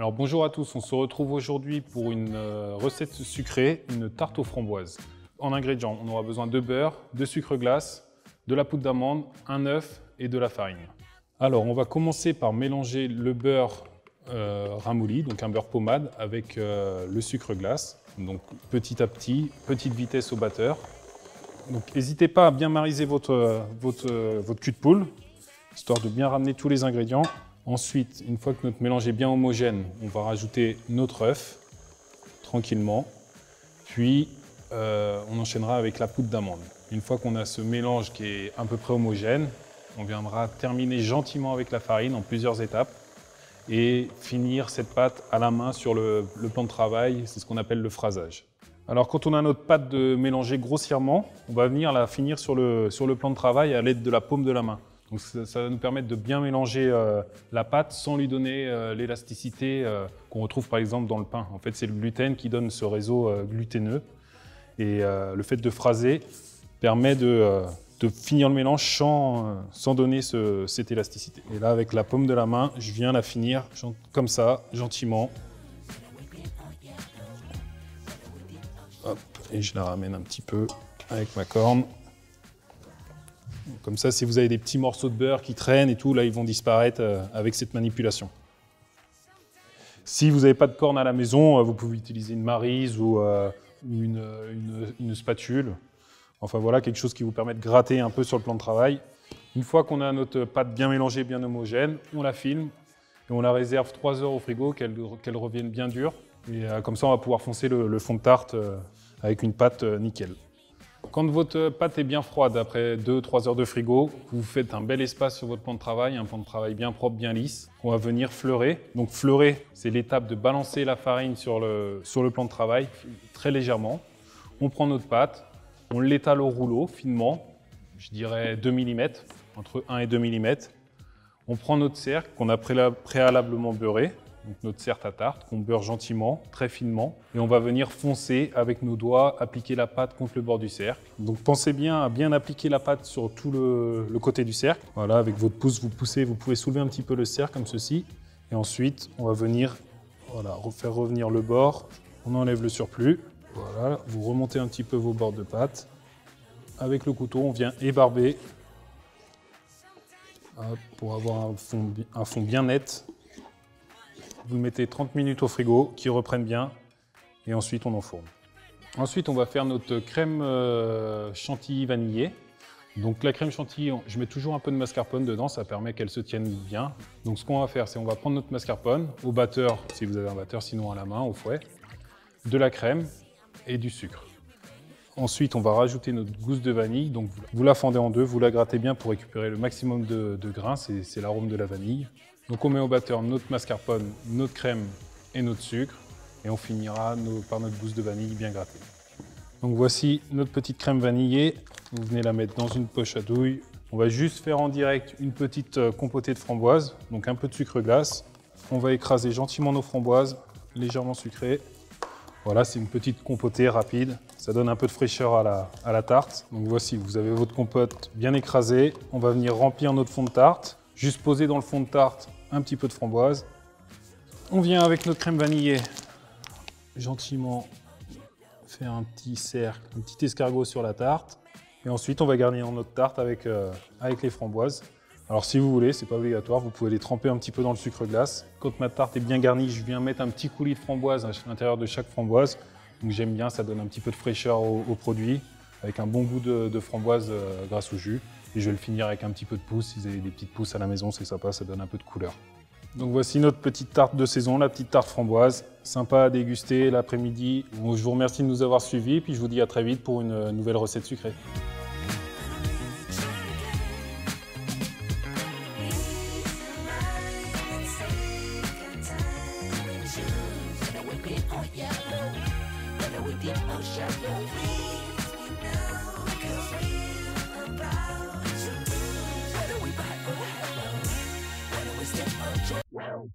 Alors bonjour à tous, on se retrouve aujourd'hui pour une recette sucrée, une tarte aux framboises. En ingrédients, on aura besoin de beurre, de sucre glace, de la poudre d'amande, un œuf et de la farine. Alors on va commencer par mélanger le beurre ramolli, donc un beurre pommade, avec le sucre glace. Donc petit à petit, petite vitesse au batteur. Donc n'hésitez pas à bien mariser votre cul de poule, histoire de bien ramener tous les ingrédients. Ensuite, une fois que notre mélange est bien homogène, on va rajouter notre œuf, tranquillement. Puis, on enchaînera avec la poudre d'amande. Une fois qu'on a ce mélange qui est à peu près homogène, on viendra terminer gentiment avec la farine en plusieurs étapes et finir cette pâte à la main sur le plan de travail. C'est ce qu'on appelle le phrasage. Alors, quand on a notre pâte de mélanger grossièrement, on va venir la finir sur le plan de travail à l'aide de la paume de la main. Donc ça va nous permettre de bien mélanger la pâte sans lui donner l'élasticité qu'on retrouve par exemple dans le pain. En fait, c'est le gluten qui donne ce réseau glutineux. Et le fait de phraser permet de finir le mélange sans donner cette élasticité. Et là, avec la paume de la main, je viens la finir comme ça, gentiment. Hop, et je la ramène un petit peu avec ma corne. Comme ça, si vous avez des petits morceaux de beurre qui traînent et tout, là, ils vont disparaître avec cette manipulation. Si vous n'avez pas de corne à la maison, vous pouvez utiliser une maryse ou une spatule. Enfin voilà, quelque chose qui vous permet de gratter un peu sur le plan de travail. Une fois qu'on a notre pâte bien mélangée, bien homogène, on la filme et on la réserve 3 heures au frigo, qu'elle revienne bien dure. Et comme ça, on va pouvoir foncer le fond de tarte avec une pâte nickel. Quand votre pâte est bien froide, après 2-3 heures de frigo, vous faites un bel espace sur votre plan de travail, un plan de travail bien propre, bien lisse. On va venir fleurer. Donc fleurer, c'est l'étape de balancer la farine sur le plan de travail, très légèrement. On prend notre pâte, on l'étale au rouleau, finement, je dirais 2 mm, entre 1 et 2 mm. On prend notre cercle qu'on a préalablement beurré, donc notre cercle à tarte, qu'on beurre gentiment, très finement. Et on va venir foncer avec nos doigts, appliquer la pâte contre le bord du cercle. Donc pensez bien à bien appliquer la pâte sur tout le côté du cercle. Voilà, avec votre pouce, vous poussez, vous pouvez soulever un petit peu le cercle comme ceci. Et ensuite, on va venir faire revenir le bord. On enlève le surplus. Voilà, vous remontez un petit peu vos bords de pâte. Avec le couteau, on vient ébarber pour avoir un fond bien net. Vous le mettez 30 minutes au frigo, qui reprenne bien, et ensuite on enfourne. Ensuite, on va faire notre crème chantilly vanillée. Donc la crème chantilly, je mets toujours un peu de mascarpone dedans, ça permet qu'elle se tienne bien. Donc ce qu'on va faire, c'est on va prendre notre mascarpone, au batteur, si vous avez un batteur, sinon à la main, au fouet, de la crème et du sucre. Ensuite, on va rajouter notre gousse de vanille. Donc vous la fendez en deux, vous la grattez bien pour récupérer le maximum de grains, c'est l'arôme de la vanille. Donc on met au batteur notre mascarpone, notre crème et notre sucre et on finira par notre gousse de vanille bien grattée. Donc voici notre petite crème vanillée. Vous venez la mettre dans une poche à douille. On va juste faire en direct une petite compotée de framboises, donc un peu de sucre glace. On va écraser gentiment nos framboises, légèrement sucrées. Voilà, c'est une petite compotée rapide. Ça donne un peu de fraîcheur à la tarte. Donc voici, vous avez votre compote bien écrasée. On va venir remplir notre fond de tarte. Juste poser dans le fond de tarte un petit peu de framboise. On vient avec notre crème vanillée, gentiment faire un petit cercle, un petit escargot sur la tarte. Et ensuite, on va garnir notre tarte avec les framboises. Alors si vous voulez, c'est pas obligatoire, vous pouvez les tremper un petit peu dans le sucre glace. Quand ma tarte est bien garnie, je viens mettre un petit coulis de framboise à l'intérieur de chaque framboise. Donc j'aime bien, ça donne un petit peu de fraîcheur au produit, avec un bon goût de framboise grâce au jus. Et je vais le finir avec un petit peu de pousse. Si vous avez des petites pousses à la maison, c'est sympa, ça donne un peu de couleur. Donc voici notre petite tarte de saison, la petite tarte framboise. Sympa à déguster l'après-midi. Je vous remercie de nous avoir suivis, puis je vous dis à très vite pour une nouvelle recette sucrée. Wow.